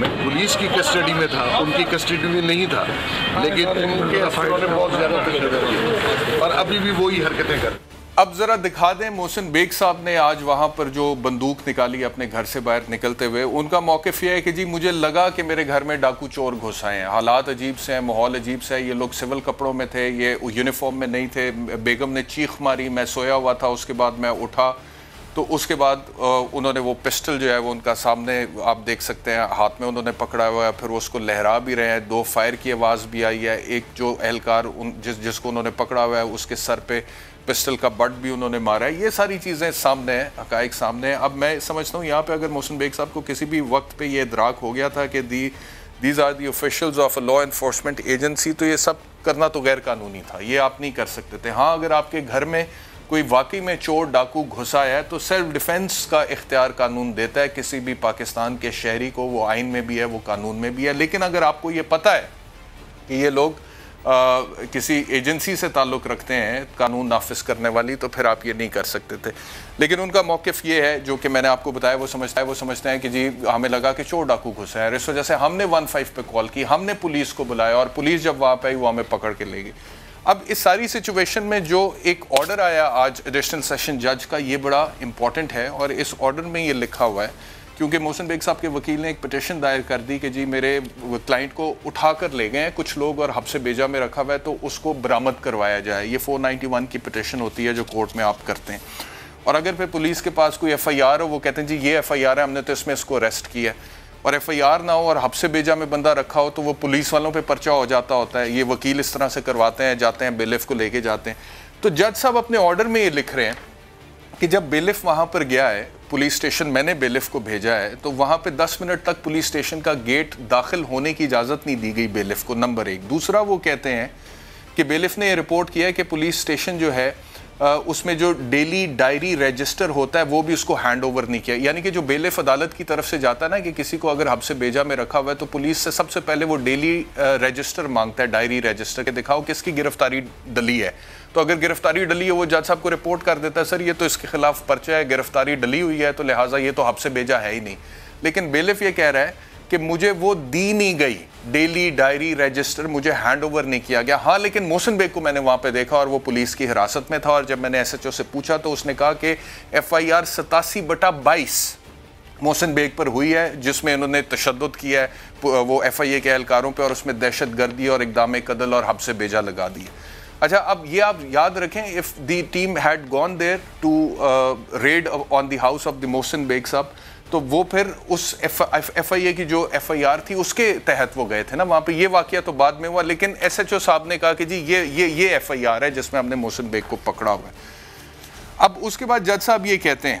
میں پولیس کی کسٹڈی میں تھا، ان کی کسٹڈی میں نہیں تھا، لیکن ان کے افسروں نے بہت زیادہ تشدد کیا اور ابھی بھی وہی حرکتیں کر رہے ہیں۔ اب ذرا دکھا دیں محسن بیگ صاحب نے آج وہاں پر جو بندوق نکالی اپنے گھر سے باہر نکلتے ہوئے، ان کا موقف یہ ہے کہ جی مجھے لگا کہ میرے گھر میں ڈاکو چور گھس آئے ہیں، حالات عجیب سے ہیں، ماحول عجیب سے ہے، یہ لوگ سول کپڑوں میں تھے، یہ یونیفارم میں نہیں تھے، بیگم نے چیخ ماری، میں سویا ہوا تھا، اس کے بعد میں اٹھا تو اس کے بعد انہوں نے وہ پسٹل جو ہے وہ ان کا سامنے آپ دیکھ سکتے ہیں ہاتھ میں انہوں نے پکڑا ہوا ہے، پھر اس کو لہرا بھی رہے ہیں، 2 فائر کی آواز بھی آئی ہے، ایک جو اہلکار جس کو انہوں نے پکڑا ہوا ہے اس کے سر پہ پسٹل کا بٹ بھی انہوں نے مارا ہے۔ یہ ساری چیزیں سامنے ہیں، حقائق سامنے ہیں۔ اب میں سمجھتا ہوں یہاں پہ اگر محسن بیگ صاحب کو کسی بھی وقت پہ یہ ادراک ہو گیا تھا کہ these are the officials of a law enforcement agency, تو یہ سب کرنا تو غیر قانونی تھا، یہ آپ نہیں کر سکتے تھے۔ ہاں اگر آپ کے گھر میں کوئی واقعی میں چور ڈاکو گھسا ہے تو سیلف ڈیفنس کا اختیار قانون دیتا ہے کسی بھی پاکستان کے شہری کو، وہ آئین میں بھی ہے، وہ قانون میں بھی ہے۔ لیکن اگر آپ کو یہ پتہ ہے کہ یہ لوگ کسی ایجنسی سے تعلق رکھتے ہیں قانون نافذ کرنے والی، تو پھر آپ یہ نہیں کر سکتے تھے۔ لیکن ان کا موقف یہ ہے جو کہ میں نے آپ کو بتایا، وہ سمجھتے ہیں کہ جی ہمیں لگا کہ چور ڈاکو گھسا ہے، اس وجہ سے ہم نے 15 پہ کال کی، ہم نے پولیس کو بلایا اور پولیس جب وہاں پہ آئی وہ ہمیں پکڑ کے لے گئی۔ اب اس ساری سچویشن میں جو ایک آرڈر آیا آج ایڈیشنل سیشن جج کا، یہ بڑا امپورٹنٹ ہے، اور اس آرڈر میں یہ لکھا ہوا ہے کیونکہ محسن بیگ صاحب کے وکیل نے ایک پٹیشن دائر کر دی کہ جی میرے کلائنٹ کو اٹھا کر لے گئے ہیں کچھ لوگ اور حبس بیجا میں رکھا ہوا ہے، تو اس کو برآمد کروایا جائے۔ یہ 491 کی پٹیشن ہوتی ہے جو کورٹ میں آپ کرتے ہیں، اور اگر پھر پولیس کے پاس کوئی ایف آئی آر ہو، وہ کہتے ہیں جی یہ ایف آئی آر ہے، ہم نے تو اس میں اس کو اریسٹ کیا ہے، اور ایف آئی آر نہ ہو اور حبس بیجا میں بندہ رکھا ہو تو وہ پولیس والوں پہ پرچہ ہو جاتا ہوتا ہے۔ یہ وکیل اس طرح سے کرواتے ہیں، جاتے ہیں بیلف کو لے کے جاتے ہیں۔ تو جج صاحب اپنے آرڈر میں یہ لکھ رہے ہیں کہ جب بیلف وہاں پر گیا ہے پولیس اسٹیشن، میں نے بیلف کو بھیجا ہے، تو وہاں پہ 10 منٹ تک پولیس اسٹیشن کا گیٹ داخل ہونے کی اجازت نہیں دی گئی بیلف کو، نمبر 1۔ دوسرا وہ کہتے ہیں کہ بیلف نے یہ رپورٹ کیا ہے کہ پولیس اسٹیشن جو ہے اس میں جو ڈیلی ڈائری رجسٹر ہوتا ہے وہ بھی اس کو ہینڈ اوور نہیں کیا، یعنی کہ جو بیلف عدالت کی طرف سے جاتا ہے نا کہ کسی کو اگر حبس بیجا میں رکھا ہوا ہے تو پولیس سے سب سے پہلے وہ ڈیلی رجسٹر مانگتا ہے، ڈائری رجسٹر کے دکھاؤ کس کی گرفتاری ڈلی ہے، تو اگر گرفتاری ڈلی ہے وہ جج صاحب کو رپورٹ کر دیتا ہے سر یہ تو اس کے خلاف پرچہ ہے، گرفتاری ڈلی ہوئی ہے، تو لہٰذا یہ تو حبس بیجا ہے ہی نہیں۔ لیکن بیلف یہ کہہ رہا ہے کہ مجھے وہ دی نہیں گئی ڈیلی ڈائری رجسٹر، مجھے ہینڈ اوور نہیں کیا گیا۔ ہاں لیکن محسن بیگ کو میں نے وہاں پہ دیکھا اور وہ پولیس کی حراست میں تھا، اور جب میں نے ایس ایچ او سے پوچھا تو اس نے کہا کہ F I R 87/22 Mohsin Baig پر ہوئی ہے، جس میں انہوں نے تشدد کیا ہے وہ ایف آئی اے کے اہلکاروں پہ، اور اس میں دہشت گردی اور اقدام قتل اور حبس بیجا لگا دی ہے۔ اچھا اب یہ آپ یاد رکھیں if the team had gone there to raid on the house of the Mohsin Baig صاحب، تو وہ پھر اس ایف آئی اے کی جو ایف آئی آر تھی اس کے تحت وہ گئے تھے نا وہاں پہ، یہ واقعہ تو بعد میں ہوا، لیکن ایس ایچ او صاحب نے کہا کہ جی یہ ایف آئی آر ہے جس میں ہم نے محسن بیگ کو پکڑا ہوا ہے۔ اب اس کے بعد جج صاحب یہ کہتے ہیں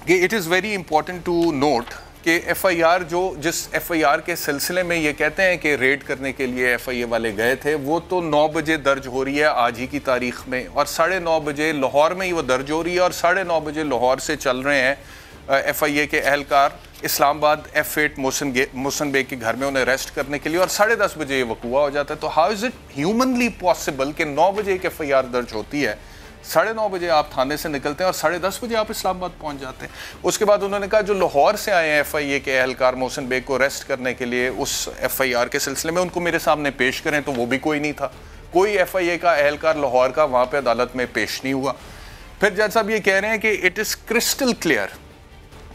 کہ it is very important to note کہ ایف آئی آر جس ایف آئی آر کے سلسلے میں یہ کہتے ہیں کہ ریڈ کرنے کے لیے ایف آئی اے والے گئے تھے، وہ تو 9 بجے درج ہو رہی ہے آج ہی کی تاریخ میں، اور 9:30 بجے لاہور میں ہی وہ درج ہو رہی ہے، اور 9:30 بجے لاہور سے چل رہے ہیں ایف آئی اے کے اہلکار اسلام آباد F8 محسن بیگ کے گھر میں انہیں اریسٹ کرنے کے لیے، اور 10:30 بجے یہ وقوع ہو جاتا ہے۔ تو how is it humanly possible کہ 9 بجے ایک ایف آئی آر درج ہوتی ہے، 9:30 بجے آپ تھانے سے نکلتے ہیں اور 10:30 بجے آپ اسلام آباد پہنچ جاتے ہیں۔ اس کے بعد انہوں نے کہا جو لاہور سے آئے ہیں ایف آئی اے کے اہلکار محسن بیگ کو اریسٹ کرنے کے لیے اس ایف آئی آر کے سلسلے میں، ان کو میرے سامنے پیش کریں، تو وہ بھی کوئی نہیں تھا، کوئی ایف آئی اے کا اہلکار لاہور کا وہاں پہ عدالت میں پیش نہیں ہوا۔ پھر جج صاحب یہ کہہ رہے ہیں کہ اٹ از کرسٹل کلیئر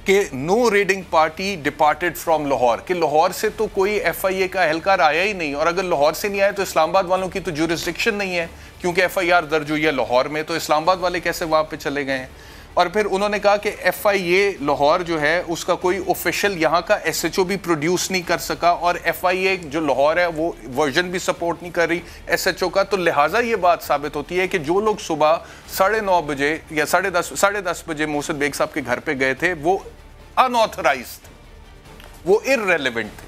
کہ نو ریڈنگ پارٹی ڈپارٹڈ فرام لاہور، کہ لاہور سے تو کوئی ایف آئی اے کا اہلکار آیا ہی نہیں، اور اگر لاہور سے نہیں آئے تو اسلام آباد والوں کی تو جورسڈکشن نہیں ہے کیونکہ ایف آئی آر درج ہوئی ہے لاہور میں، تو اسلام آباد والے کیسے وہاں پہ چلے گئے ہیں؟ اور پھر انہوں نے کہا کہ ایف آئی اے لاہور جو ہے اس کا کوئی آفیشل یہاں کا ایس ایچ او بھی پروڈیوس نہیں کر سکا، اور ایف آئی اے جو لاہور ہے وہ ورژن بھی سپورٹ نہیں کر رہی ایس ایچ او کا، تو لہٰذا یہ بات ثابت ہوتی ہے کہ جو لوگ صبح 9:30 بجے یا 10:30 بجے محسن بیگ صاحب کے گھر پہ گئے تھے وہ انآتھرائزڈ، وہ ارریلیونٹ تھے،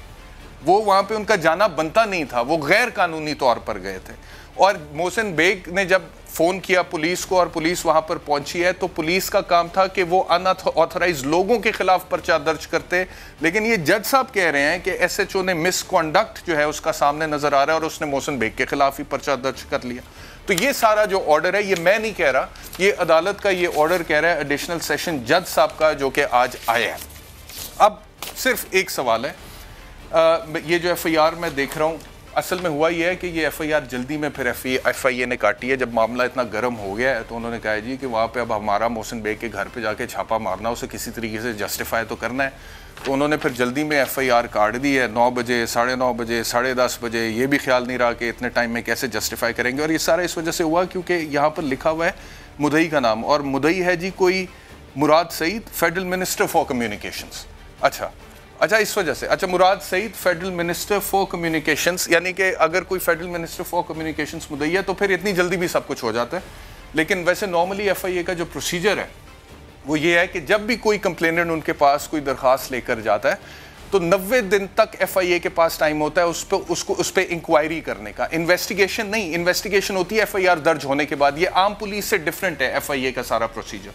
وہ وہاں پہ ان کا جانا بنتا نہیں تھا، وہ غیر قانونی طور پر گئے تھے۔ اور محسن بیگ نے جب فون کیا پولیس کو اور پولیس وہاں پر پہنچی ہے تو پولیس کا کام تھا کہ وہ انآتھرائزڈ لوگوں کے خلاف پرچہ درج کرتے، لیکن یہ جج صاحب کہہ رہے ہیں کہ ایس ایچ او نے مس کنڈکٹ جو ہے اس کا سامنے نظر آ رہا ہے اور اس نے محسن بیگ کے خلاف ہی پرچہ درج کر لیا۔ تو یہ سارا جو آرڈر ہے یہ میں نہیں کہہ رہا، یہ عدالت کا یہ آرڈر کہہ رہا ہے ایڈیشنل سیشن جج صاحب کا جو کہ آج آیا ہے۔ اب صرف ایک سوال ہے یہ جو FIR میں دیکھ رہا ہوں اصل میں ہوا یہ ہے کہ یہ FIR جلدی میں پھر FIA نے کاٹی ہے. جب معاملہ اتنا گرم ہو گیا ہے تو انہوں نے کہا جی کہ وہاں پہ اب ہمارا محسن بیگ کے گھر پہ جا کے چھاپا مارنا, اسے کسی طریقے سے جسٹیفائی تو کرنا ہے. تو انہوں نے پھر جلدی میں FIR کاٹ دی ہے. 9 بجے, 9:30 بجے, 10:30 بجے, یہ بھی خیال نہیں رہا کہ اتنے ٹائم میں کیسے جسٹیفائی کریں گے. اور یہ سارا اس وجہ سے ہوا کیونکہ یہاں پر لکھا ہوا ہے مدعی کا نام, اور مدعی ہے جی کوئی مراد سعید, فیڈرل منسٹر فار کمیونیکیشنز. اچھا اس وجہ سے. اچھا مراد سعید فیڈرل منسٹر فار کمیونیکیشنز, یعنی کہ اگر کوئی فیڈرل منسٹر فار کمیونیکیشنز مدعی ہے تو پھر اتنی جلدی بھی سب کچھ ہو جاتا ہے. لیکن ویسے نارملی FIA کا جو پروسیجر ہے وہ یہ ہے کہ جب بھی کوئی کمپلیننٹ ان کے پاس کوئی درخواست لے کر جاتا ہے تو 90 دن تک FIA کے پاس ٹائم ہوتا ہے اس پہ انکوائری کرنے کا. انویسٹیگیشن نہیں, انویسٹیگیشن ہوتی ہے FIR درج ہونے کے بعد. یہ عام پولیس سے ڈیفرنٹ ہے FIA کا سارا پروسیجر.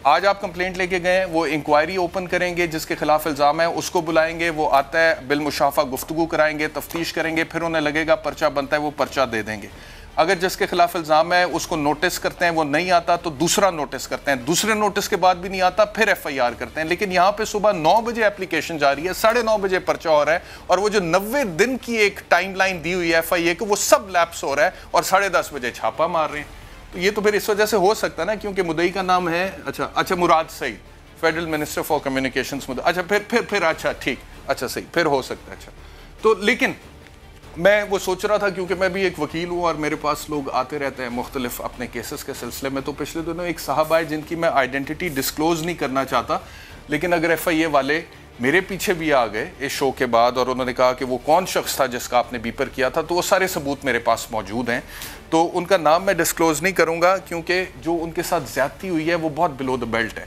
آج آپ کمپلینٹ لے کے گئے ہیں, وہ انکوائری اوپن کریں گے, جس کے خلاف الزام ہے اس کو بلائیں گے, وہ آتا ہے, بالمشافہ گفتگو کرائیں گے, تفتیش کریں گے, پھر انہیں لگے گا پرچہ بنتا ہے, وہ پرچہ دے دیں گے. اگر جس کے خلاف الزام ہے اس کو نوٹس کرتے ہیں, وہ نہیں آتا تو دوسرا نوٹس کرتے ہیں, دوسرے نوٹس کے بعد بھی نہیں آتا پھر FIR کرتے ہیں. لیکن یہاں پہ صبح 9 بجے اپلیکیشن جاری ہے, 9:30 بجے پرچہ ہو رہا ہے, اور وہ جو 90 دن کی ایک ٹائم لائن دی ہوئی ہے FIA کو وہ سب لیپس ہو رہا ہے, اور 10:30 بجے چھاپا مار رہے ہیں. تو یہ تو پھر اس وجہ سے ہو سکتا ہے نا, کیونکہ مدعی کا نام ہے اچھا مراد سعید, فیڈرل منسٹر فار کمیونیکیشنز. اچھا پھر اچھا ٹھیک, اچھا صحیح, پھر ہو سکتا ہے. اچھا تو لیکن میں وہ سوچ رہا تھا, کیونکہ میں بھی ایک وکیل ہوں اور میرے پاس لوگ آتے رہتے ہیں مختلف اپنے کیسز کے سلسلے میں. تو پچھلے دنوں ایک صاحب آئے جن کی میں آئیڈینٹی ڈسکلوز نہیں کرنا چاہتا, لیکن اگر FIA والے میرے پیچھے بھی آ گئے اس شو کے بعد اور انہوں نے کہا کہ وہ کون شخص تھا جس کا آپ نے بیپر کیا تھا, تو وہ سارے ثبوت میرے پاس موجود ہیں. تو ان کا نام میں ڈسکلوز نہیں کروں گا کیونکہ جو ان کے ساتھ زیادتی ہوئی ہے وہ بہت بلو دا بیلٹ ہے,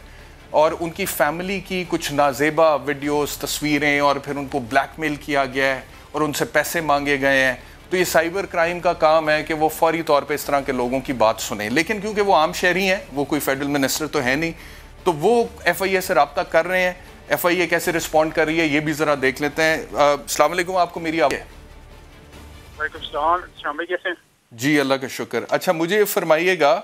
اور ان کی فیملی کی کچھ نازیبا ویڈیوز, تصویریں, اور پھر ان کو بلیک میل کیا گیا ہے اور ان سے پیسے مانگے گئے ہیں. تو یہ سائبر کرائم کا کام ہے کہ وہ فوری طور پہ اس طرح کے لوگوں کی بات سنیں. لیکن کیونکہ وہ عام شہری ہیں, وہ کوئی فیڈرل منسٹر تو ہے نہیں, تو وہ FIA سے رابطہ کر رہے ہیں. FIA کیسے رسپونڈ کر رہی ہے یہ بھی ذرا دیکھ لیتے ہیں. السلام علیکم, آپ کو میری آواز؟ وعلیکم السلام. شامل کیسے ہیں؟ جی اللہ کا شکر. اچھا مجھے یہ فرمائیے گا,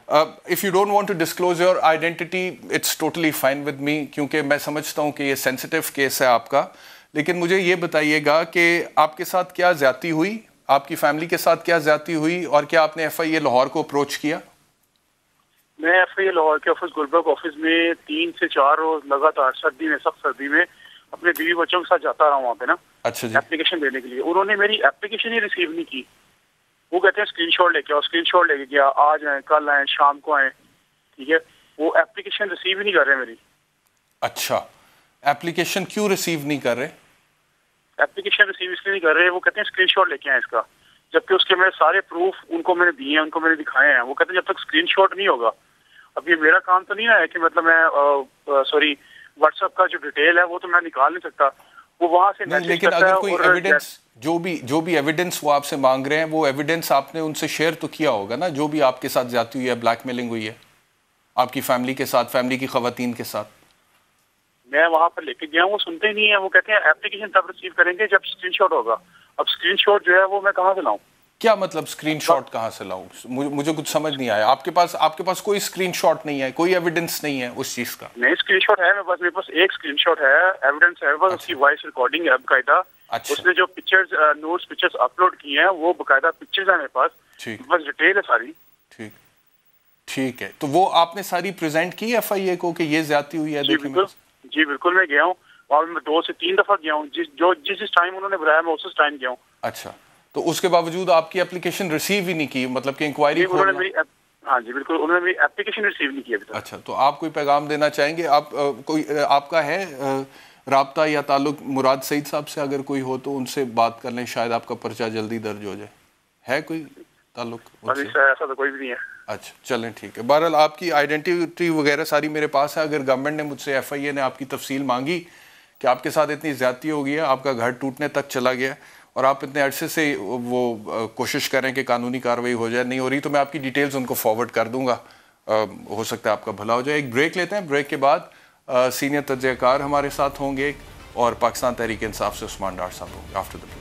if you don't want to disclose your identity it's totally fine with me, کیونکہ میں سمجھتا ہوں کہ یہ سینسیٹیو کیس ہے آپ کا. لیکن مجھے یہ بتائیے گا کہ آپ کے ساتھ کیا زیادتی ہوئی, آپ کی فیملی کے ساتھ کیا زیادتی ہوئی, اور کیا آپ نے FIA لاہور کو اپروچ کیا؟ میں FIA لاہور کے آفس گلبرگ آفس میں 3 سے 4 روز لگاتار سردی میں, سخت سردی میں اپنے بیوی بچوں کے ساتھ جاتا رہا ہوں وہاں پہ نا. اچھا جی. اپلیکیشن دینے کے لیے انہوں نے میری اپلیکیشن ہی ریسیو نہیں کی. وہ کہتے ہیں اسکرین شاٹ لے کے آؤ, اسکرین شاٹ لے کے گیا, آج آئیں, کل آئیں, شام کو آئیں, ٹھیک ہے. وہ اپلیکیشن ریسیو ہی نہیں کر رہے میری. اچھا اپلیکیشن کیوں ریسیو نہیں کر رہے؟ اپلیکیشن ریسیو اس لیے نہیں کر رہے, وہ کہتے ہیں اسکرین شاٹ لے کے آئیں اس کا, جبکہ اس کے میرے سارے پروف ان کو میں نے دیے ہیں, ان کو میں نے دکھائے ہیں. وہ کہتے ہیں جب تک اسکرین شاٹ نہیں ہوگا, اب یہ میرا کام تو نہیں ہے کہ مطلب میں واٹس ایپ کا جو ڈیٹیل ہے وہ تو میں نکال نہیں سکتا, وہ وہاں سے میسج لیکن اگر کوئی ایویڈنس, جو بھی ایویڈنس وہ آپ سے مانگ رہے ہیں, وہ ایویڈنس آپ نے ان سے شیئر تو کیا ہوگا نا, جو بھی آپ کے ساتھ زیادتی ہوئی ہے, بلیک میلنگ ہوئی ہے آپ کی فیملی کے ساتھ, فیملی کی خواتین کے ساتھ. میں وہاں پر لے کے گیا ہوں, وہ سنتے ہی نہیں ہیں. وہ کہتے ہیں اپلیکیشن تب ریسیو کریں گے جب اسکرین شاٹ ہوگا. اب اسکرین شاٹ جو ہے وہ میں کہاں سے لاؤں؟ کیا مطلب اسکرین شاٹ کہاں سے لاؤں؟ مجھے کچھ سمجھ نہیں آیا. آپ کے پاس کوئی اسکرین شاٹ نہیں ہے, کوئی ایویڈنس نہیں ہے اس چیز کا؟ نہیں, اسکرین شاٹ ہے میرے پاس ایک اسکرین شاٹ ہے, ایویڈنس ہے بس. اس کی وائس ریکارڈنگ ہے باقاعدہ. اس نے جو پکچرز نوٹس پکچرز اپلوڈ کی ہیں وہ باقاعدہ پکچرز ہیں میرے پاس, بس ڈیٹیل ہے ساری. ٹھیک ہے. تو وہ آپ نے ساری پریزنٹ کی FIA کو کہ یہ زیادتی ہوئی ہے؟ جی بالکل, میں گیا ہوں اور میں 2 سے 3 دفعہ گیا ہوں. جس ٹائم انہوں نے بلایا میں اس ٹائم گیا ہوں. اچھا, تو اس کے باوجود آپ کی اپلیکیشن ریسیو ہی نہیں کی, مطلب کہ انکوائری ہاں جی بالکل, انہوں نے میری اپلیکیشن ریسیو نہیں کی ابھی تک. اچھا, تو آپ کوئی پیغام دینا چاہیں گے؟ آپ کا ہے رابطہ یا تعلق مراد سعید صاحب سے؟ اگر کوئی ہو تو ان سے بات کر لیں, شاید آپ کا پرچہ جلدی درج ہو جائے. ہے کوئی تعلق؟ ایسا تو کوئی بھی نہیں ہے. اچھا چلیں ٹھیک ہے. بہرحال آپ کی آئیڈینٹی وغیرہ ساری میرے پاس ہے. اگر گورنمنٹ نے مجھ سے FIA نے آپ کی تفصیل مانگی کہ آپ کے ساتھ اتنی زیادتی ہو گئی ہے, آپ کا گھر ٹوٹنے تک چلا گیا اور آپ اتنے عرصے سے وہ کوشش کریں کہ قانونی کارروائی ہو جائے, نہیں ہو رہی, تو میں آپ کی ڈیٹیلز ان کو فارورڈ کر دوں گا. ہو سکتا ہے آپ کا بھلا ہو جائے. ایک بریک لیتے ہیں, بریک کے بعد سینئر تجزیہ کار ہمارے ساتھ ہوں گے اور پاکستان تحریک انصاف سے عثمان ڈار صاحب ہوں گے. After the break.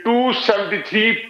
273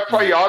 FIR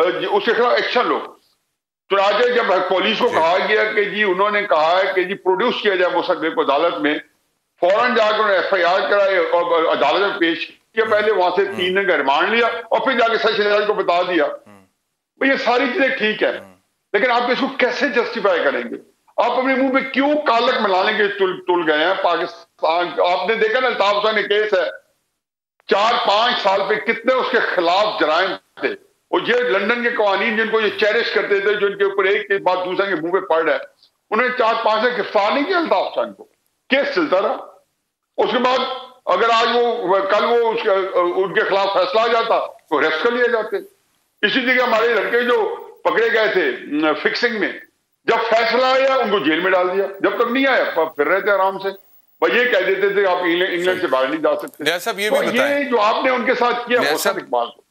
اس کے خلاف ایکشن لو. چنانچہ جب پولیس کو کہا گیا کہ جی انہوں نے کہا ہے کہ جی پروڈیوس کیا جائے موسن بیگ کو عدالت میں, فوراً جا کے انہوں نے ایف آئی آر کرائے اور عدالت میں پیش کیا, پہلے وہاں سے 3 دن کا ریمانڈ لیا اور پھر جا کے سیشن جج کو بتا دیا. یہ ساری چیزیں ٹھیک ہے, لیکن آپ اس کو کیسے جسٹیفائی کریں گے؟ آپ اپنے منہ میں کیوں کالک ملانے کے تل گئے ہیں؟ پاکستان آپ نے دیکھا نا الطاف حسین نے کیس ہے, 4-5 سال پہ کتنے اس کے خلاف جرائم تھے, اور یہ لندن کے قوانین جن کو یہ چیرش کرتے تھے, جو ان کے اوپر ایک کے بعد دوسرے کے منہ پہ پڑ رہا ہے, انہوں نے 4-5 سے گرفتار نہیں کیا الطاف حسین کو, کیس چلتا رہا. اس کے بعد اگر آج وہ کل وہ ان کے خلاف فیصلہ آ جاتا تو ریسٹ کر لیے جاتے. اسی طرح ہمارے لڑکے جو پکڑے گئے تھے فکسنگ میں, جب فیصلہ آیا ان کو جیل میں ڈال دیا, جب تک نہیں آیا پھر رہے تھے آرام سے. بس یہ کہہ دیتے تھے آپ انگلینڈ سے باہر نہیں جا سکتے. یہ جو آپ نے ان کے ساتھ کیا محسن اقبال کو.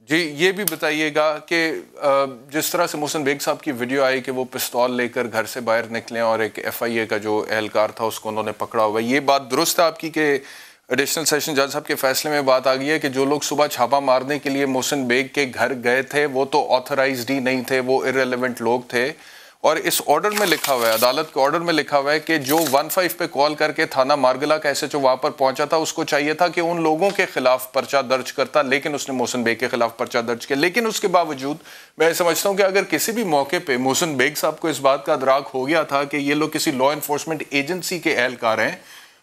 جی یہ بھی بتائیے گا کہ جس طرح سے محسن بیگ صاحب کی ویڈیو آئی کہ وہ پستول لے کر گھر سے باہر نکلے اور ایک ایف آئی اے کا جو اہلکار تھا اس کو انہوں نے پکڑا ہوا, یہ بات درست ہے آپ کی کہ ایڈیشنل سیشن جج صاحب کے فیصلے میں بات آ گئی ہے کہ جو لوگ صبح چھاپا مارنے کے لیے محسن بیگ کے گھر گئے تھے وہ تو آتھرائزڈ ہی نہیں تھے, وہ ارریلیونٹ لوگ تھے, اور اس آرڈر میں لکھا ہوا ہے, عدالت کے آرڈر میں لکھا ہوا ہے کہ جو 15 پہ کال کر کے تھانہ مارگلا کا ایس ایچ او وہاں پر پہنچا تھا اس کو چاہیے تھا کہ ان لوگوں کے خلاف پرچہ درج کرتا, لیکن اس نے محسن بیگ کے خلاف پرچہ درج کیا. لیکن اس کے باوجود میں سمجھتا ہوں کہ اگر کسی بھی موقع پہ محسن بیگ صاحب کو اس بات کا ادراک ہو گیا تھا کہ یہ لوگ کسی لا انفورسمنٹ ایجنسی کے اہلکار ہیں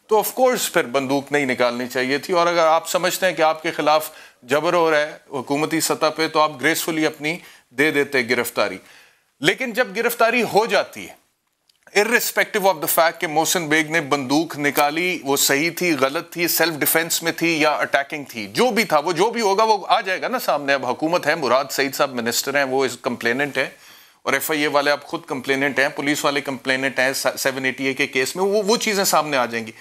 تو آف کورس پھر بندوق نہیں نکالنی چاہیے تھی. اور اگر آپ سمجھتے ہیں کہ آپ کے خلاف جبر ہو رہا ہے حکومتی سطح پہ تو آپ گریسفلی اپنی دے دیتے گرفتاری. لیکن جب گرفتاری ہو جاتی ہے ارریسپیکٹو آف دا فیکٹ کہ محسن بیگ نے بندوق نکالی, وہ صحیح تھی, غلط تھی, سیلف ڈیفenس میں تھی یا اٹیکنگ تھی, جو بھی تھا وہ جو بھی ہوگا وہ آ جائے گا نا سامنے. اب حکومت ہے, مراد سعید صاحب منسٹر ہیں, وہ کمپلیننٹ ہیں, اور ایف آئی اے والے اب خود کمپلیننٹ ہیں, پولیس والے کمپلیننٹ ہیں 780A کے کیس میں, وہ چیزیں سامنے آ جائیں گی.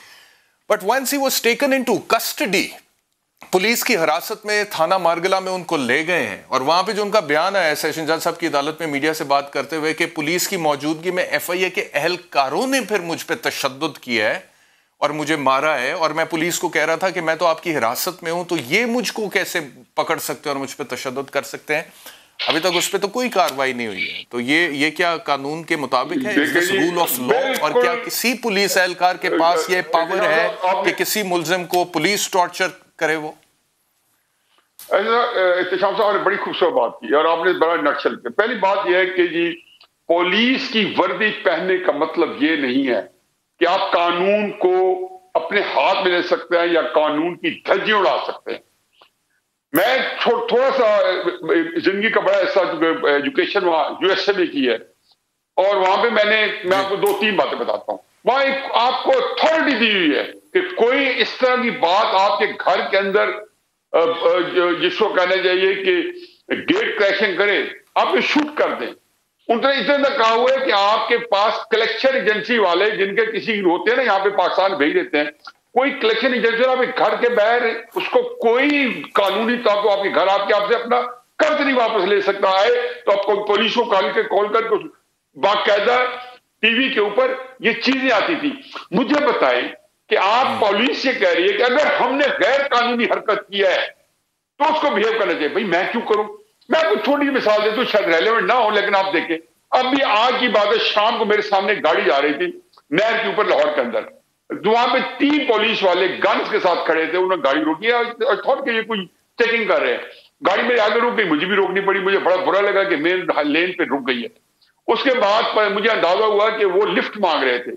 But once he was taken into custody, police کی حراست میں تھانہ مارگلا میں ان کو لے گئے ہیں, اور وہاں پہ جو ان کا بیان آیا ہے سیشن جج صاحب کی عدالت میں میڈیا سے بات کرتے ہوئے کہ پولیس کی موجودگی میں ایف آئی اے کے اہلکاروں نے پھر مجھ پہ تشدد کیا ہے اور مجھے مارا ہے, اور میں پولیس کو کہہ رہا تھا کہ میں تو آپ کی حراست میں ہوں, تو یہ مجھ کو کیسے پکڑ سکتے ہیں اور مجھ پہ تشدد کر سکتے ہیں. ابھی تک اس پہ تو کوئی کارروائی نہیں ہوئی ہے. تو یہ کیا قانون کے مطابق ہے, رول آف لا, اور کیا کسی پولیس اہلکار کے پاس یہ پاور ہے کہ کسی ملزم کو پولیس ٹارچر کرے؟ وہ احتشام صاحب نے بڑی خوبصورت بات کی اور آپ نے بڑا نقشل کیا. پہلی بات یہ ہے کہ جی پولیس کی وردی پہننے کا مطلب یہ نہیں ہے کہ آپ قانون کو اپنے ہاتھ میں لے سکتے ہیں یا قانون کی دھجی اڑا سکتے ہیں. میں تھوڑا سا زندگی کا بڑا حصہ ایجوکیشن وہاں یو ایس اے میں کی ہے, اور وہاں پہ میں آپ کو 2-3 باتیں بتاتا ہوں. وہاں ایک آپ کو اتھارٹی دی ہوئی ہے کہ کوئی اس طرح کی بات آپ کے گھر کے اندر جس کو کہنا چاہیے کہ گیٹ کریشنگ کرے, آپ شوٹ کر دیں. اتنا کہا ہوا ہے کہ آپ کے پاس کلیکشن ایجنسی والے جن کے کسی ہوتے ہیں نا یہاں پہ پاکستان بھیج دیتے ہیں, کوئی کلیکشن ایجنسی آپ کے گھر کے باہر اس کو کوئی قانونی طور پر آپ کے گھر آپ سے اپنا قرض نہیں واپس لے سکتا ہے, تو آپ کو پولیس کو کال کر کے باقاعدہ ٹی وی کے اوپر یہ چیزیں آتی تھی. مجھے بتائیں کہ آپ پولیس سے کہہ رہی ہے کہ اگر ہم نے غیر قانونی حرکت کیا ہے تو اس کو بہیو کرنا چاہیے. بھائی میں کیوں کروں؟ میں آپ کو چھوٹی مثال دیتا ہوں, شاید ریلیونٹ نہ ہو, لیکن آپ دیکھیں اب بھی آج کی بات ہے, شام کو میرے سامنے ایک گاڑی جا رہی تھی نہر کے اوپر لاہور کے اندر, وہاں پہ 3 پولیس والے گنز کے ساتھ کھڑے تھے, انہوں نے گاڑی روکی اور تھوڑ کے یہ کوئی چیکنگ کر رہے ہیں. گاڑی میرے آگے رک گئی, مجھے بھی روکنی پڑی, مجھے بڑا برا لگا کہ مین لین پہ رک گئی ہے. اس کے بعد مجھے اندازہ ہوا کہ وہ لفٹ مانگ رہے تھے.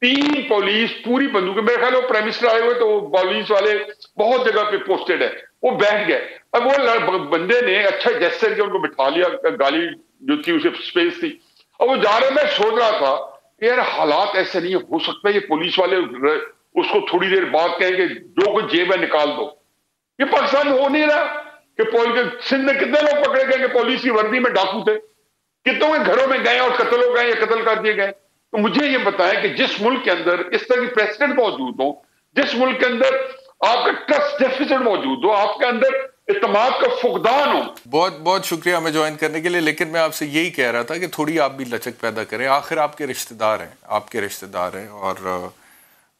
3 پولیس پوری بندوقیں, میرے خیال وہ پرائم منسٹر آئے ہوئے تو وہ پولیس والے بہت جگہ پہ پوسٹڈ ہے, وہ بیٹھ گئے. اب وہ بندے نے اچھا جیسر کے ان کو بٹھا لیا, گاڑی جو تھی اسے اسپیس تھی, اور وہ جا رہے. میں سوچ رہا تھا کہ یار حالات ایسے نہیں ہو سکتا, یہ پولیس والے اس کو تھوڑی دیر بعد کہیں کہ جو کچھ جیب ہے نکال دو. یہ پاکستان میں ہو نہیں رہا کہ سندھ میں کتنے لوگ پکڑے گئے کہ پولیس کی وردی میں ڈاکو تھے, کتنوں کے گھروں میں گئے اور قتل ہو گئے یا قتل کر دیے گئے. تو مجھے یہ بتائیں کہ جس ملک کے اندر اس طرح کی پریسیڈنٹ موجود ہو, جس ملک کے اندر آپ کا ٹرسٹ ڈیفیسٹ موجود ہو, آپ کے اندر اعتماد کا فقدان ہو. بہت بہت شکریہ ہمیں جوائن کرنے کے لیے. لیکن میں آپ سے یہی کہہ رہا تھا کہ تھوڑی آپ بھی لچک پیدا کریں. آخر آپ کے رشتہ دار ہیں, اور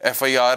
FIR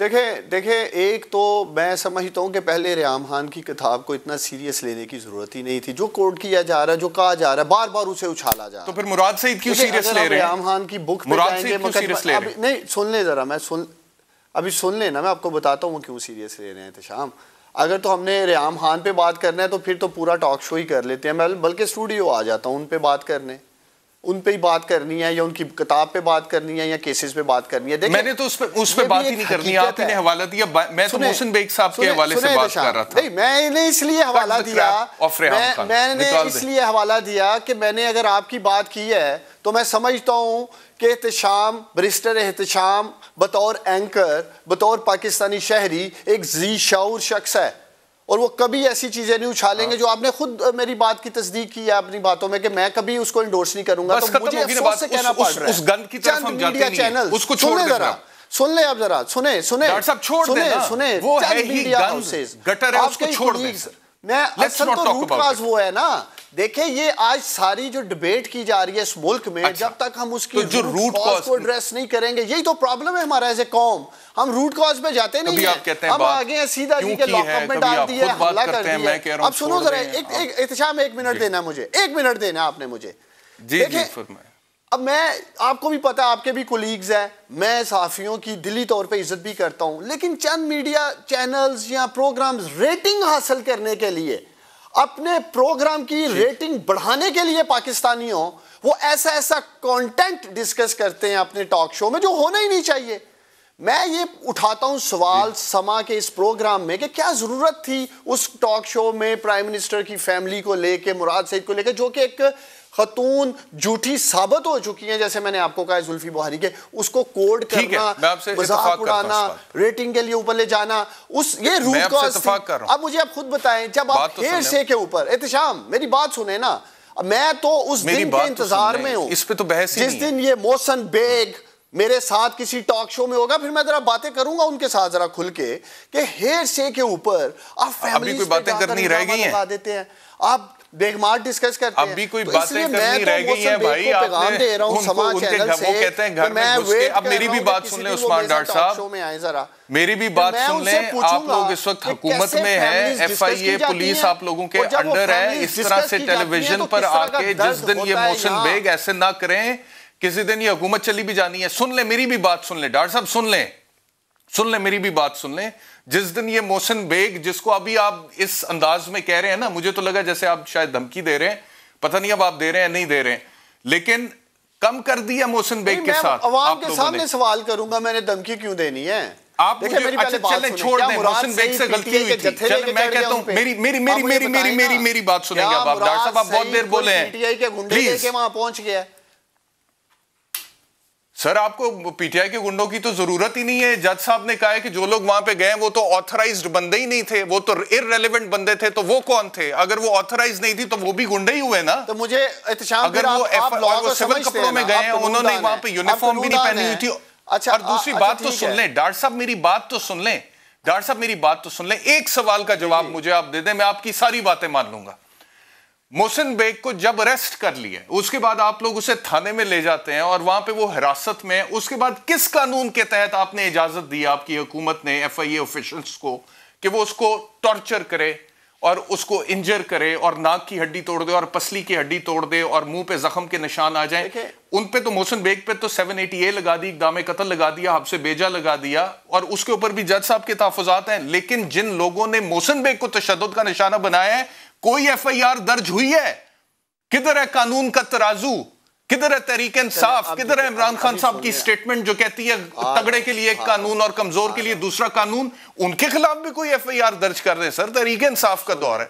دیکھیں ایک تو میں سمجھتا ہوں کہ پہلے ریحام خان کی کتاب کو اتنا سیریس لینے کی ضرورت ہی نہیں تھی. جو کوٹ کیا جا رہا ہے, جو کہا جا رہا ہے, بار بار اسے اچھالا جا رہا ہے. تو پھر مراد سعید کیوں سیریس لے رہے ہیں؟ ریحام خان کی بک پہ جائیں گے, نہیں سن لیں ذرا, ابھی سن لیں نا, میں آپ کو بتاتا ہوں کیوں سیریس لے رہے ہیں احتشام. اگر تو ہم نے ریحام خان پہ بات کرنا ہے تو پھر تو پورا ٹاک شو ہی کر لیتے ہیں. میں بلکہ اسٹوڈیو آ جاتا ہوں ان پہ بات کرنے, ان پہ ہی بات کرنی ہے, یا ان کی کتاب پہ بات کرنی ہے, یا کیسز پہ بات کرنی ہے. میں نے تو اس پہ بات ہی نہیں کرنی, آپ نے حوالہ دیا. میں تو محسن بیگ صاحب کے حوالے سے بات کر رہا تھا. نہیں, میں نے اس لیے حوالہ دیا, میں نے اس لیے حوالہ دیا کہ میں نے اگر آپ کی بات کی ہے تو میں سمجھتا ہوں کہ احتشام, بریسٹر احتشام بطور اینکر, بطور پاکستانی شہری ایک ذی شعور شخص ہے, اور وہ کبھی ایسی چیزیں نہیں اچھالیں گے جو آپ نے خود میری بات کی تصدیق کی ہے اپنی باتوں میں کہ میں کبھی اس کو انڈورس نہیں کروں گا. تو مجھے افسوس سے کہنا پڑ رہا ہے اس گن کی طرف ہم جاتے نہیں ہیں, اس کو چھوڑ دیں ذرا. سن لیں اب ذرا, سنیں ڈاکٹر صاحب چھوڑ دیں نا, وہ ہے ہی گن گٹر ہے, اس کو چھوڑ دیں. میں اصل تو روٹ کاز وہ ہے نا. دیکھیں یہ آج ساری جو ڈیبیٹ کی جا رہی ہے اس ملک میں, جب تک ہم اس کی روٹ کاز کو ایڈریس نہیں کریں گے, یہی تو پرابلم ہے ہمارا ایز اے قوم. ہم روٹ کاز پہ جاتے نہیں ہیں, ہم آگے ہیں سیدھا جی کے لاک اپ میں ڈال دیا, حملہ کر دیا. اب سنو ذرا, احتشام 1 منٹ دینا مجھے, 1 منٹ دینا آپ نے مجھے. اب میں, آپ کو بھی پتا, آپ کے بھی کولیگز ہیں, میں صحافیوں کی دلی طور پہ عزت بھی کرتا ہوں, لیکن چند میڈیا چینلز یا پروگرامز ریٹنگ حاصل کرنے کے لیے, اپنے پروگرام کی ریٹنگ بڑھانے کے لیے پاکستانیوں, وہ ایسا کانٹینٹ ڈسکس کرتے ہیں اپنے ٹاک شو میں جو ہونا ہی نہیں چاہیے. میں یہ اٹھاتا ہوں سوال سما کے اس پروگرام میں کہ کیا ضرورت تھی اس ٹاک شو میں پرائم منسٹر کی فیملی کو لے کے, مراد سعید کو لے کے, جو کہ ایک خاتون جھوٹی ثابت ہو چکی ہیں, جیسے میں نے آپ کو کہا زلفی بخاری کے, اس کو کوڈ کرنا, مذاق اڑانا, ریٹنگ کے لیے اوپر لے جانا, یہ روٹ کاز تھی. اب مجھے آپ خود بتائیں, جب آپ ہیر سے کے اوپر, احتشام میری بات سنیں نا, میں تو اس دن کے انتظار میں ہوں, اس پہ تو بحث ہی نہیں, جس دن یہ محسن بیگ میرے ساتھ کسی ٹاک شو میں ہوگا, پھر میں ذرا باتیں کروں گا ان کے ساتھ ذرا کھل کے کہ ہیر سے کے اوپر آپ فیملیز پہ جا کر الزام لگا دیتے ہیں, آپ بیگمار ڈسکس کرتے ہیں. اب بھی کوئی باتیں کرنی رہ گئی ہیں بھائی, پیغام دے رہا ہوں سما چینل سے, وہ کہتے ہیں گھر میں گھس کے. اب میری بھی بات سن لیں عثمان ڈاکٹر صاحب, میری بھی بات سن لیں. آپ لوگ اس وقت حکومت میں ہیں, ایف آئی اے پولیس آپ لوگوں کے انڈر ہے, اس طرح سے ٹیلی ویژن پر آ کے جس دن یہ محسن بیگ ایسے نہ کریں, کسی دن یہ حکومت چلی بھی جانی ہے. سن لیں میری بھی بات سن لیں ڈاکٹر صاحب, سن لیں میری بھی بات سن لیں. جس دن یہ محسن بیگ, جس کو ابھی آپ اس انداز میں کہہ رہے ہیں نا, مجھے تو لگا جیسے آپ شاید دھمکی دے رہے ہیں, پتہ نہیں اب آپ دے رہے ہیں نہیں دے رہے ہیں, لیکن کم کر دیا محسن بیگ کے ساتھ. عوام کے سامنے سوال کروں گا, میں نے دھمکی کیوں دینی ہے؟ آپ چلیں چھوڑ دیں, محسن بیگ سے غلطی ہوئی تھی. چلیں میں کہتا ہوں میری بات سنیں گے. آپ ڈاکٹر صاحب آپ بہت دیر بولے ہیں, پلیز. وہاں پہنچ گیا سر, آپ کو پی ٹی آئی کے گنڈوں کی تو ضرورت ہی نہیں ہے. جج صاحب نے کہا ہے کہ جو لوگ وہاں پہ گئے وہ تو آتھرائزڈ بندے ہی نہیں تھے, وہ تو ارریلیونٹ بندے تھے, تو وہ کون تھے؟ اگر وہ آتھرائز نہیں تھی تو وہ بھی گنڈے ہی ہوئے نا. تو مجھے احتشام, اگر وہ سول کپڑوں میں گئے ہیں, انہوں نے وہاں پہ یونیفارم بھی نہیں پہنی ہوئی تھی. اور دوسری بات تو سن لیں ڈاکٹر صاحب, میری بات تو سن لیں ڈاکٹر صاحب, میری بات تو سن لیں. ایک سوال کا جواب مجھے آپ دے دیں, میں آپ کی ساری باتیں مان لوں گا. محسن بیگ کو جب اریسٹ کر لیا, اس کے بعد آپ لوگ اسے تھانے میں لے جاتے ہیں اور وہاں پہ وہ حراست میں, اس کے بعد کس قانون کے تحت آپ نے اجازت دی, آپ کی حکومت نے, ایف آئی اے آفیشلز کو, کہ وہ اس کو ٹارچر کرے اور اس کو انجر کرے اور ناک کی ہڈی توڑ دے اور پسلی کی ہڈی توڑ دے اور منہ پہ زخم کے نشان آ جائیں؟ ان پہ تو محسن بیگ پہ تو 780A لگا دی, اقدام قتل لگا دیا, حبس بیجا لگا دیا, اور اس کے اوپر بھی جج صاحب کے تحفظات ہیں. لیکن جن لوگوں نے محسن بیگ کو تشدد کا نشانہ بنایا ہے, کوئی ایف آئی آر درج ہوئی ہے؟ کدھر ہے قانون کا ترازو؟ کدھر ہے تحریک انصاف؟ کدھر ہے عمران خان صاحب کی سٹیٹمنٹ جو کہتی ہے تگڑے کے لیے ایک قانون اور کمزور کے لیے دوسرا قانون؟ ان کے خلاف بھی کوئی ایف آئی آر درج کر دیں. سر, تحریک انصاف کا دور ہے.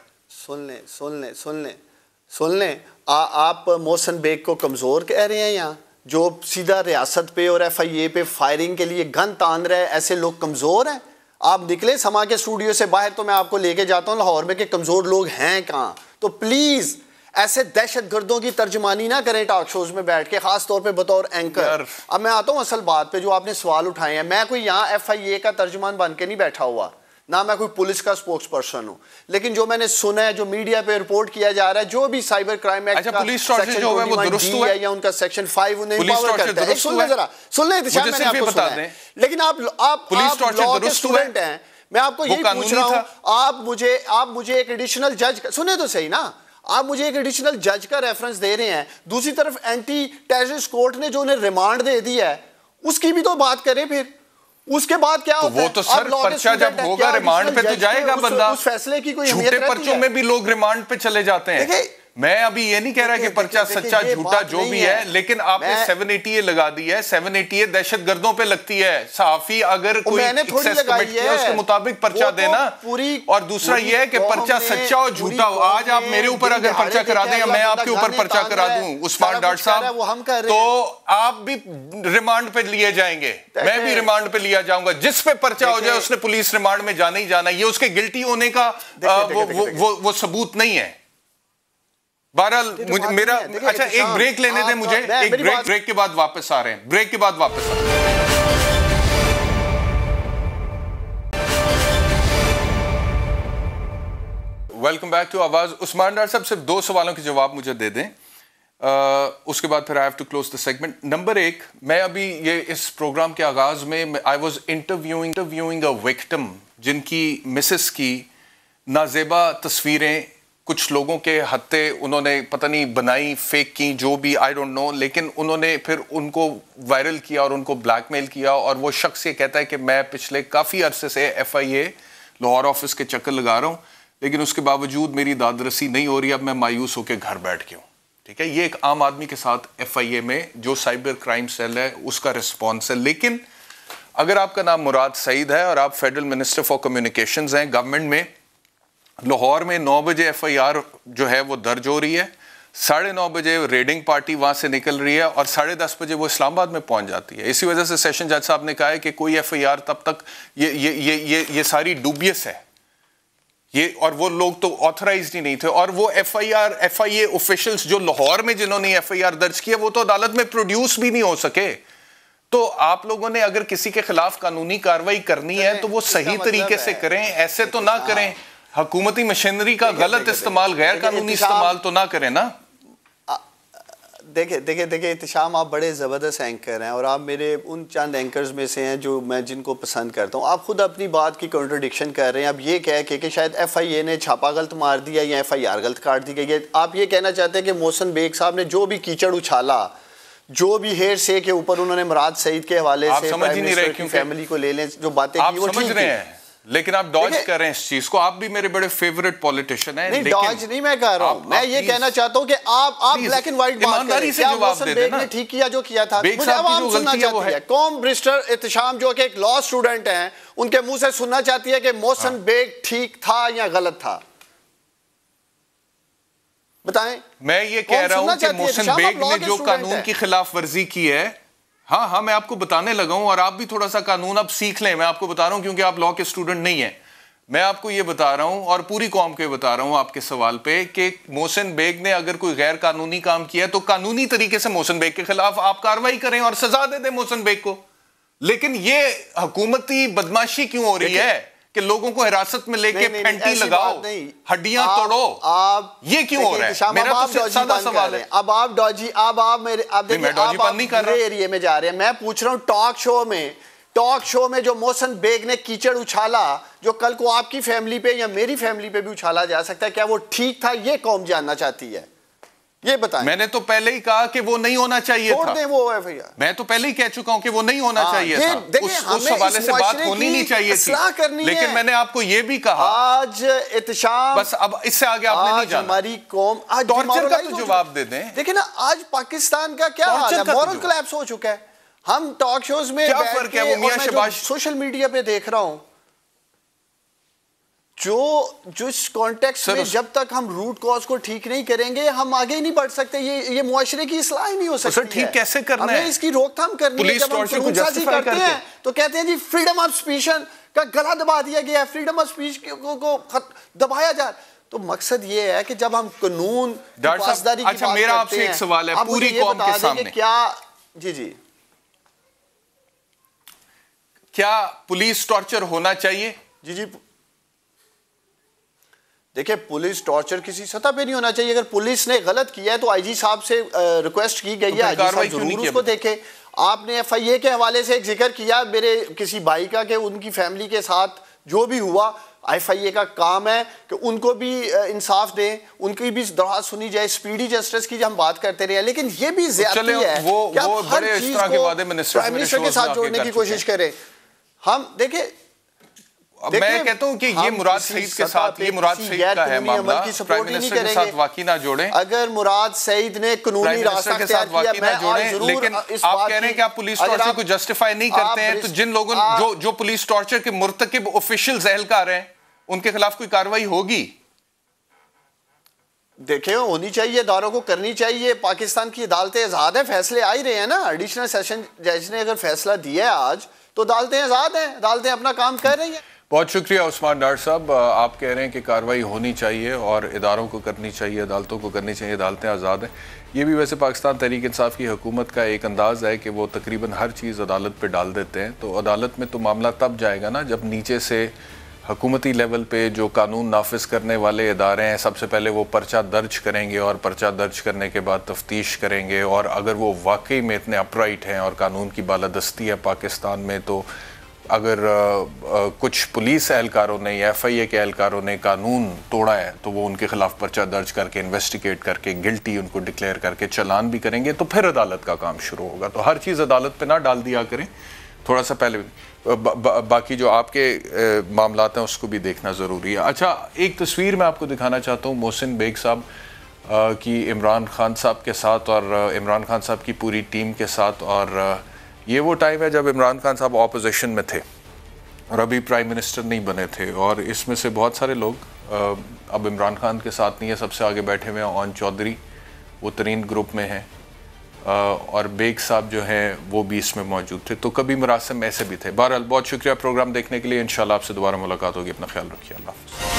سن لیں آپ محسن بیگ کو کمزور کہہ رہے ہیں یہاں, جو سیدھا ریاست پہ اور ایف آئی اے پہ فائرنگ کے لیے گن تان رہے, ایسے لوگ کمزور ہیں؟ آپ نکلے سما کے اسٹوڈیو سے باہر تو میں آپ کو لے کے جاتا ہوں لاہور میں کہ کمزور لوگ ہیں کہاں. تو پلیز ایسے دہشت گردوں کی ترجمانی نہ کریں ٹاک شوز میں بیٹھ کے, خاص طور پہ بطور اینکر. اب میں آتا ہوں اصل بات پہ جو آپ نے سوال اٹھائے ہیں. میں کوئی یہاں ایف آئی اے کا ترجمان بن کے نہیں بیٹھا ہوا, نہ میں کوئی پولیس کا سپوکس پرسن ہوں، لیکن جو میں نے سنا ہے، جو میڈیا پہ رپورٹ کیا جا رہا ہے، جو بھی سائبر کرائم ایکٹ کا سیکشن 21 ہے یا ان کا سیکشن 5 انہیں امپاور کرتا ہے. سن لیں ذرا، سن لیں احتشام، میں نے آپ کو سنا ہے. لیکن آپ لاء کے اسٹوڈنٹ ہیں، میں آپ کو یہی پوچھ رہا ہوں، آپ مجھے ایک ایڈیشنل جج، سنیں تو صحیح نا، آپ مجھے ایک ایڈیشنل جج کا ریفرنس دے رہے ہیں، دوسری طرف اینٹی ٹیررسٹ کورٹ نے جو انہیں ریمانڈ دے دی ہے اس کی بھی تو بات کریں. پھر اس کے بعد کیا ہوتا ہے؟ وہ تو سر پرچہ جب ہوگا ریمانڈ پہ تو جائے گا بندہ. اس فیصلے کی کوئی اہمیت جھوٹے پرچوں میں بھی لوگ ریمانڈ پہ چلے جاتے ہیں. میں ابھی یہ نہیں کہہ رہا کہ پرچہ سچا جھوٹا جو بھی ہے، لیکن آپ نے 780 لگا دی ہے. 780 دہشت گردوں پہ لگتی ہے. صحافی اگر کوئی ایکسیس کمٹ کیا اس کے مطابق پرچہ دینا. اور دوسرا یہ ہے کہ پرچہ سچا ہو جھوٹا ہو. آج آپ میرے اوپر اگر پرچہ کرا دیں یا میں آپ کے اوپر پرچہ کرا دوں عثمان ڈاٹ صاحب، تو آپ بھی ریمانڈ پہ لیے جائیں گے، میں بھی ریمانڈ پہ لیا جاؤں گا. جس پہ پرچہ ہو جائے اس نے پولیس ریمانڈ میں جانا ہی جانا. یہ اس کے گلٹی ہونے کا وہ ثبوت نہیں ہے. بہرحال میرا اچھا ایک بریک لینے دیں مجھے، ایک بریک کے بعد واپس آ رہے ہیں. بریک کے بعد واپس آ رہے ہیں. ویلکم بیک ٹو آواز. عثمان ڈار صاحب صرف 2 سوالوں کے جواب مجھے دے دیں، اس کے بعد پھر I have to close the segment. Number 1، میں ابھی یہ اس پروگرام کے آغاز میں I was interviewing a victim جن کی مسز کی نازیبا تصویریں کچھ لوگوں کے ہتھے انہوں نے پتہ نہیں بنائی، فیک کی، جو بھی I don't know، لیکن انہوں نے پھر ان کو وائرل کیا اور ان کو بلیک میل کیا. اور وہ شخص یہ کہتا ہے کہ میں پچھلے کافی عرصے سے FIA لاہور آفس کے چکر لگا رہا ہوں، لیکن اس کے باوجود میری داد رسی نہیں ہو رہی. اب میں مایوس ہو کے گھر بیٹھ کے ہوں. ٹھیک ہے، یہ ایک عام آدمی کے ساتھ FIA میں جو سائبر کرائم سیل ہے اس کا رسپانس ہے. لیکن اگر آپ کا نام مراد سعید ہے اور آپ فیڈرل منسٹر فار کمیونیکیشنز ہیں گورنمنٹ میں، لاہور میں 9 بجے FIR جو ہے وہ درج ہو رہی ہے، 9:30 بجے ریڈنگ پارٹی وہاں سے نکل رہی ہے اور 10:30 بجے وہ اسلام آباد میں پہنچ جاتی ہے. اسی وجہ سے سیشن جج صاحب نے کہا ہے کہ کوئی FIR تب تک یہ ساری ڈوبیس ہے یہ، اور وہ لوگ تو آتھرائزڈ ہی نہیں تھے. اور وہ FIA آفیشلز جو لاہور میں جنہوں نے FIR درج کیا وہ تو عدالت میں پروڈیوس بھی نہیں ہو سکے. تو آپ لوگوں نے اگر کسی کے خلاف قانونی کارروائی کرنی ہے تو وہ صحیح طریقے سے کریں، ایسے تو نہ کریں. حکومتی مشینری کا غلط استعمال، غیر قانونی استعمال تو نہ کریں نا. دیکھیں احتشام، آپ بڑے زبردست اینکر ہیں اور آپ میرے ان چند اینکرز میں سے ہیں جو میں جن کو پسند کرتا ہوں. آپ خود اپنی بات کی کنٹرڈکشن کر رہے ہیں. اب یہ کہہ کے کہ شاید FIA نے چھاپا غلط مار دیا یا FIR غلط کاٹ دی گئی ہے. آپ یہ کہنا چاہتے ہیں کہ محسن بیگ صاحب نے جو بھی کیچڑ اچھالا، جو بھی ہیر سے کے اوپر انہوں نے مراد سعید کے حوالے سے پرائم منسٹر کی فیملی کو لے لیں، جو باتیں کی وہ ٹھیک ہیں، لیکن آپ ڈاج کر رہے ہیں اس چیز کو. آپ بھی میرے بڑے فیوریٹ پولیٹیشن ہیں. نہیں ڈاج نہیں میں کہہ رہا ہوں، میں یہ کہنا چاہتا ہوں کہ آپ بلیک اینڈ وائٹ بات کریں. کیا محسن بیگ نے ٹھیک کیا جو کیا تھا؟ مجھے عوام سننا چاہتی ہے. قوم برسٹر احتشام جو کہ ایک لاء اسٹوڈنٹ ہیں، ان کے منہ سے سننا چاہتی ہے کہ محسن بیگ ٹھیک تھا یا غلط تھا، بتائیں. میں یہ کہہ رہا ہوں کہ محسن بیگ نے جو قانون کی خلاف ورزی کی ہے، ہاں میں آپ کو بتانے لگا ہوں، اور آپ بھی تھوڑا سا قانون اب سیکھ لیں. میں آپ کو بتا رہا ہوں کیونکہ آپ لاء کے اسٹوڈنٹ نہیں ہیں. میں آپ کو یہ بتا رہا ہوں اور پوری قوم کو یہ بتا رہا ہوں آپ کے سوال پہ کہ محسن بیگ نے اگر کوئی غیر قانونی کام کیا ہے تو قانونی طریقے سے محسن بیگ کے خلاف آپ کارروائی کریں اور سزا دے دیں محسن بیگ کو. لیکن یہ حکومتی بدماشی کیوں ہو رہی ہے کہ لوگوں کو حراست میں لے کے پھینٹی لگاؤ، ہڈیاں توڑو؟ یہ کیوں ہو رہا ہے؟ میرا تو سادہ سوال ہے. اب آپ ڈاجی، اب آپ میرے، اب دیکھیں آپ گرے ایریے میں جا رہے ہیں. میں پوچھ رہا ہوں ٹاک شو میں جو محسن بیگ نے کیچڑ اچھالا، جو کل کو آپ کی فیملی پہ یا میری فیملی پہ بھی اچھالا جا سکتا ہے، کیا وہ ٹھیک تھا؟ یہ قوم جاننا چاہتی ہے. یہ بتائیں. میں نے تو پہلے ہی کہا کہ وہ نہیں ہونا چاہیے تھا. وہ میں تو پہلے ہی کہہ چکا ہوں کہ وہ نہیں ہونا چاہیے تھا. اس حوالے سے بات ہونی نہیں چاہیے تھی. لیکن میں نے آپ کو یہ بھی کہا آج احتشام، بس اب اس سے آگے آپ نے نہیں جانا. ہماری قوم ٹارچر کا تو جواب دے دیں. دیکھیں نا آج پاکستان کا کیا حال ہے، مورل کلیپس ہو چکا ہے. ہم ٹاک شوز میں بیٹھ کے، اور میں سوشل میڈیا پہ دیکھ رہا ہوں، جو اس کانٹیکس میں جب تک ہم روٹ کاز کو ٹھیک نہیں کریں گے ہم آگے ہی نہیں بڑھ سکتے. یہ معاشرے کی اصلاح ہی نہیں ہو سکتی. ٹھیک کیسے کرنا ہے؟ ہمیں اس کی روک تھام کرنی ہے. جب ہم قانون سازی کرتے ہیں تو کہتے ہیں جی فریڈم آف اسپیچ کا گلا دبا دیا گیا ہے، فریڈم آف اسپیچ کو دبایا جا. تو مقصد یہ ہے کہ جب ہم قانون پاسداری کی بات میرا آپ سے ایک سوال ہے پوری قوم کے سامنے، کیا جی کیا پولیس ٹارچر ہونا چاہیے؟ جی دیکھیں پولیس ٹارچر کسی سطح پہ نہیں ہونا چاہیے. اگر پولیس نے غلط کیا ہے تو آئی جی صاحب سے ریکویسٹ کی گئی ہے, آئی جی صاحب ضرور اس کو دیکھیں. آپ نے ایف آئی اے کے حوالے سے ایک ذکر کیا میرے کسی بھائی کا کہ ان کی فیملی کے ساتھ جو بھی ہوا, ایف آئی اے کا کام ہے کہ ان کو بھی انصاف دیں, ان کی بھی درخواست سنی جائے. سپیڈی جسٹس کی ہم بات کرتے رہے ہیں, لیکن یہ بھی زیادتی ہے کہ آپ ہر چیز کو پرائم منسٹر کے ساتھ جوڑنے کی کوشش کریں. ہم دیکھیں میں کہتا ہوں کہ یہ مراد سعید کے ساتھ, یہ مراد سعید کا ہے معاملہ, پرائم منسٹر کے ساتھ واقعی نہ جوڑیں. اگر مراد سعید نے قانونی راستہ اختیار کیا, میں آج ضرور لیکن آپ کہہ رہے ہیں کہ آپ پولیس ٹارچر کو جسٹیفائی نہیں کرتے ہیں, تو جن لوگوں جو پولیس ٹارچر کے مرتکب آفیشیلز اہلکار ہیں ان کے خلاف کوئی کارروائی ہوگی؟ دیکھیں ہونی چاہیے, اداروں کو کرنی چاہیے. پاکستان کی عدالتیں آزاد ہیں, فیصلے آ ہی رہے ہیں نا. ایڈیشنل سیشن جج نے اگر فیصلہ دیا ہے آج تو عدالتیں آزاد ہیں, عدالتیں اپنا کام کر رہی ہیں. بہت شکریہ عثمان ڈار صاحب. آپ کہہ رہے ہیں کہ کارروائی ہونی چاہیے اور اداروں کو کرنی چاہیے, عدالتوں کو کرنی چاہیے, عدالتیں آزاد ہیں. یہ بھی ویسے پاکستان تحریک انصاف کی حکومت کا ایک انداز ہے کہ وہ تقریباً ہر چیز عدالت پہ ڈال دیتے ہیں. تو عدالت میں تو معاملہ تب جائے گا نا جب نیچے سے حکومتی لیول پہ جو قانون نافذ کرنے والے ادارے ہیں سب سے پہلے وہ پرچہ درج کریں گے, اور پرچہ درج کرنے کے بعد تفتیش کریں گے, اور اگر وہ واقعی میں اتنے اپرائٹ ہیں اور قانون کی بالادستی ہے پاکستان میں, تو اگر کچھ پولیس اہلکاروں نے یا ایف آئی اے کے اہلکاروں نے قانون توڑا ہے تو وہ ان کے خلاف پرچہ درج کر کے انویسٹیگیٹ کر کے گلٹی ان کو ڈکلیئر کر کے چلان بھی کریں گے, تو پھر عدالت کا کام شروع ہوگا. تو ہر چیز عدالت پہ نہ ڈال دیا کریں, تھوڑا سا پہلے باقی جو آپ کے معاملات ہیں اس کو بھی دیکھنا ضروری ہے. اچھا, ایک تصویر میں آپ کو دکھانا چاہتا ہوں محسن بیگ صاحب کی عمران خان صاحب کے ساتھ اور عمران خان صاحب کی پوری ٹیم کے ساتھ, اور یہ وہ ٹائم ہے جب عمران خان صاحب اپوزیشن میں تھے اور ابھی پرائم منسٹر نہیں بنے تھے, اور اس میں سے بہت سارے لوگ اب عمران خان کے ساتھ نہیں ہے. سب سے آگے بیٹھے ہوئے ہیں اون چودھری, وہ ترین گروپ میں ہیں, اور بیگ صاحب جو ہیں وہ بھی اس میں موجود تھے. تو کبھی مراسم ایسے بھی تھے. بہرحال بہت شکریہ پروگرام دیکھنے کے لیے. انشاءاللہ آپ سے دوبارہ ملاقات ہوگی. اپنا خیال رکھیے. اللہ حافظ.